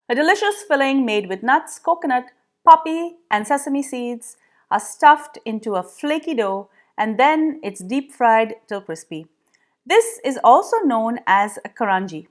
A delicious filling made with nuts, coconut, poppy, and sesame seeds are stuffed into a flaky dough and then it's deep fried till crispy. This is also known as a Karanji.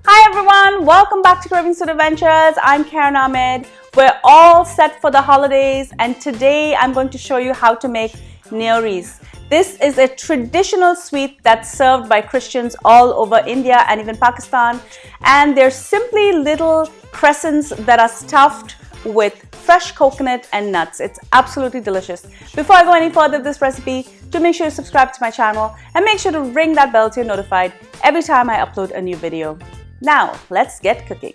Hi everyone, welcome back to Cravings Food Adventures. I'm Cardamoms. We're all set for the holidays and today I'm going to show you how to make Neuries. This is a traditional sweet that's served by Christians all over India and even Pakistan, and they're simply little crescents that are stuffed with fresh coconut and nuts. It's absolutely delicious. Before I go any further with this recipe, do make sure you subscribe to my channel and make sure to ring that bell so you're notified every time I upload a new video. Now, let's get cooking.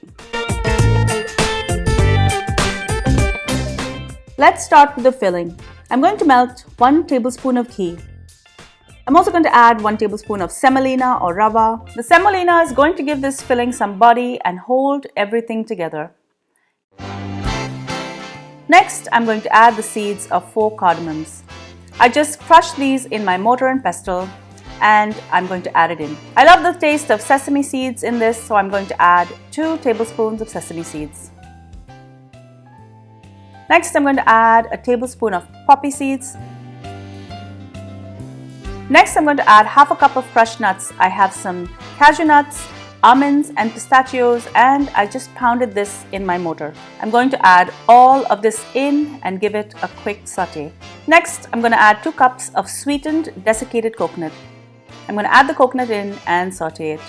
Let's start with the filling. I'm going to melt 1 tablespoon of ghee. I'm also going to add 1 tablespoon of semolina or rava. The semolina is going to give this filling some body and hold everything together. Next, I'm going to add the seeds of 4 cardamoms. I just crushed these in my mortar and pestle and I'm going to add it in. I love the taste of sesame seeds in this, so I'm going to add 2 tablespoons of sesame seeds. Next, I'm going to add a tablespoon of poppy seeds. Next, I'm going to add half a cup of crushed nuts. I have some cashew nuts, almonds and pistachios, and I just pounded this in my mortar. I'm going to add all of this in and give it a quick saute. Next, I'm going to add 2 cups of sweetened desiccated coconut. I'm going to add the coconut in and saute it.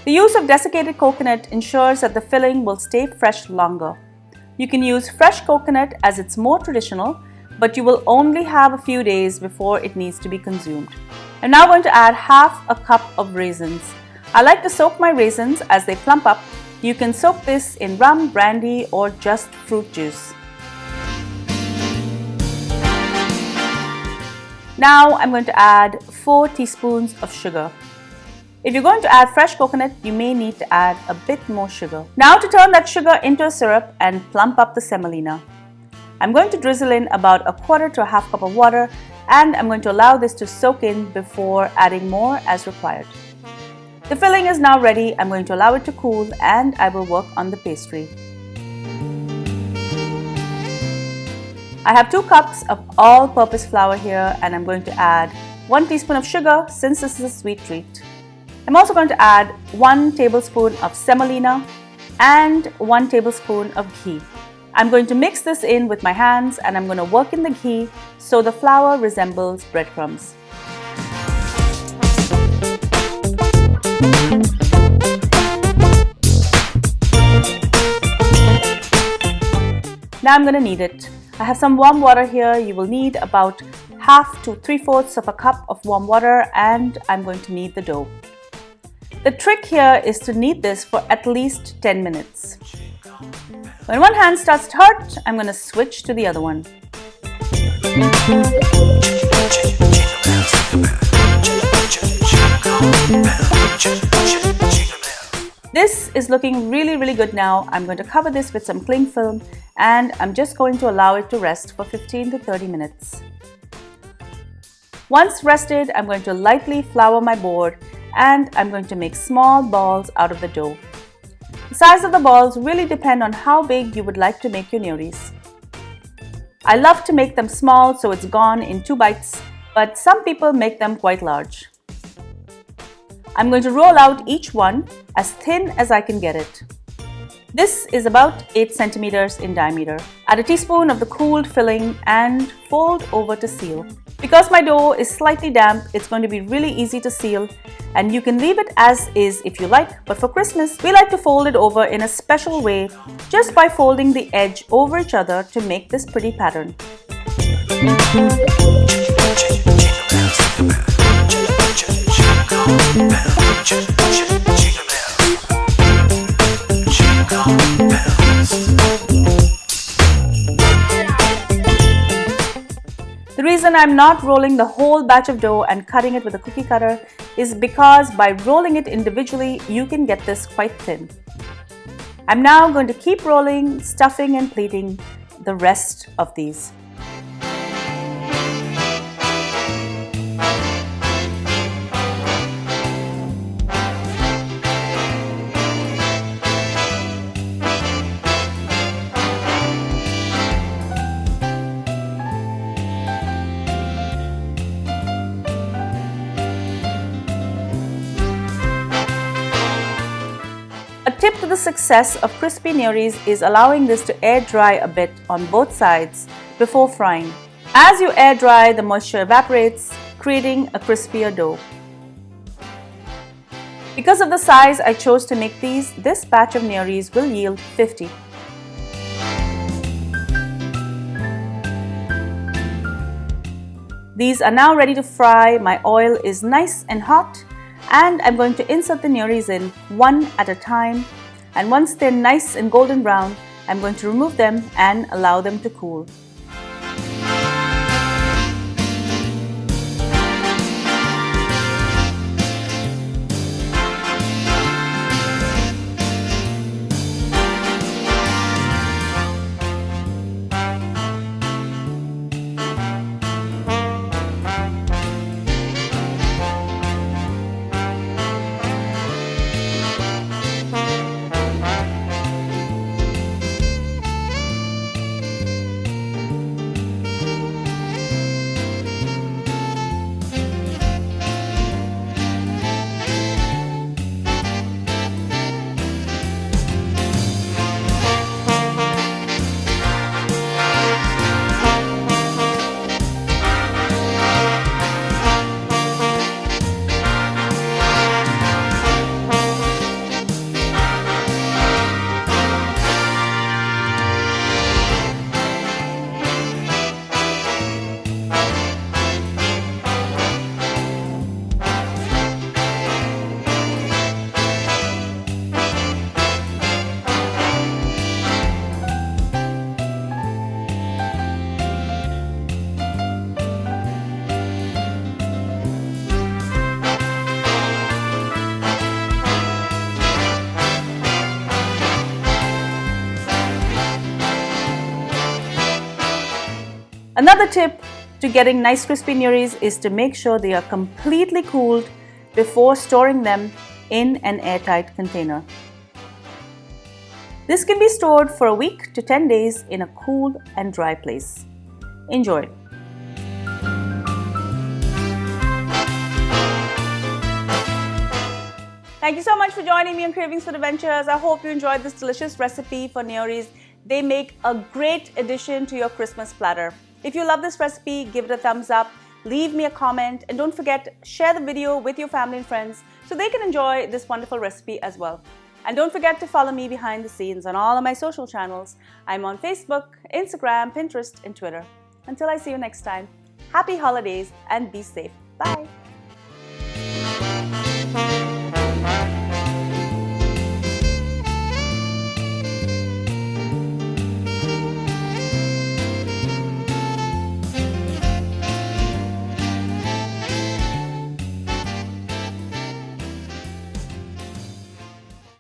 The use of desiccated coconut ensures that the filling will stay fresh longer. You can use fresh coconut as it's more traditional, but you will only have a few days before it needs to be consumed. I'm now going to add half a cup of raisins. I like to soak my raisins as they plump up. You can soak this in rum, brandy, or just fruit juice. Now I'm going to add 4 teaspoons of sugar. If you're going to add fresh coconut, you may need to add a bit more sugar. Now to turn that sugar into a syrup and plump up the semolina. I'm going to drizzle in about 1/4 to 1/2 cup of water and I'm going to allow this to soak in before adding more as required. The filling is now ready. I'm going to allow it to cool and I will work on the pastry. I have 2 cups of all-purpose flour here and I'm going to add 1 teaspoon of sugar since this is a sweet treat. I'm also going to add 1 tablespoon of semolina and 1 tablespoon of ghee. I'm going to mix this in with my hands and I'm going to work in the ghee so the flour resembles breadcrumbs. Now I'm going to knead it. I have some warm water here. You will need about 1/2 to 3/4 of a cup of warm water and I'm going to knead the dough. The trick here is to knead this for at least 10 minutes. When one hand starts to hurt, I'm going to switch to the other one. This is looking really good now. I'm going to cover this with some cling film and I'm just going to allow it to rest for 15 to 30 minutes. Once rested, I'm going to lightly flour my board and I'm going to make small balls out of the dough. The size of the balls really depend on how big you would like to make your Neuries. I love to make them small so it's gone in 2 bites, but some people make them quite large. I'm going to roll out each one as thin as I can get it. This is about 8 centimeters in diameter. Add a teaspoon of the cooled filling and fold over to seal. Because my dough is slightly damp, it's going to be really easy to seal and you can leave it as is if you like, but for Christmas, we like to fold it over in a special way just by folding the edge over each other to make this pretty pattern. The reason I'm not rolling the whole batch of dough and cutting it with a cookie cutter is because by rolling it individually, you can get this quite thin. I'm now going to keep rolling, stuffing and pleating the rest of these. A tip to the success of crispy Neuries is allowing this to air dry a bit on both sides before frying. As you air dry, the moisture evaporates, creating a crispier dough. Because of the size I chose to make these, this batch of Neuries will yield 50. These are now ready to fry. My oil is nice and hot, and I'm going to insert the Neuries in one at a time, and once they're nice and golden brown, I'm going to remove them and allow them to cool. Another tip to getting nice crispy Neuries is to make sure they are completely cooled before storing them in an airtight container. This can be stored for a week to 10 days in a cool and dry place. Enjoy! Thank you so much for joining me on Cravings for Adventures. I hope you enjoyed this delicious recipe for Neuries. They make a great addition to your Christmas platter. If you love this recipe, give it a thumbs up, leave me a comment, and don't forget, share the video with your family and friends so they can enjoy this wonderful recipe as well. And don't forget to follow me behind the scenes on all of my social channels. I'm on Facebook, Instagram, Pinterest, and Twitter. Until I see you next time, happy holidays and be safe. Bye.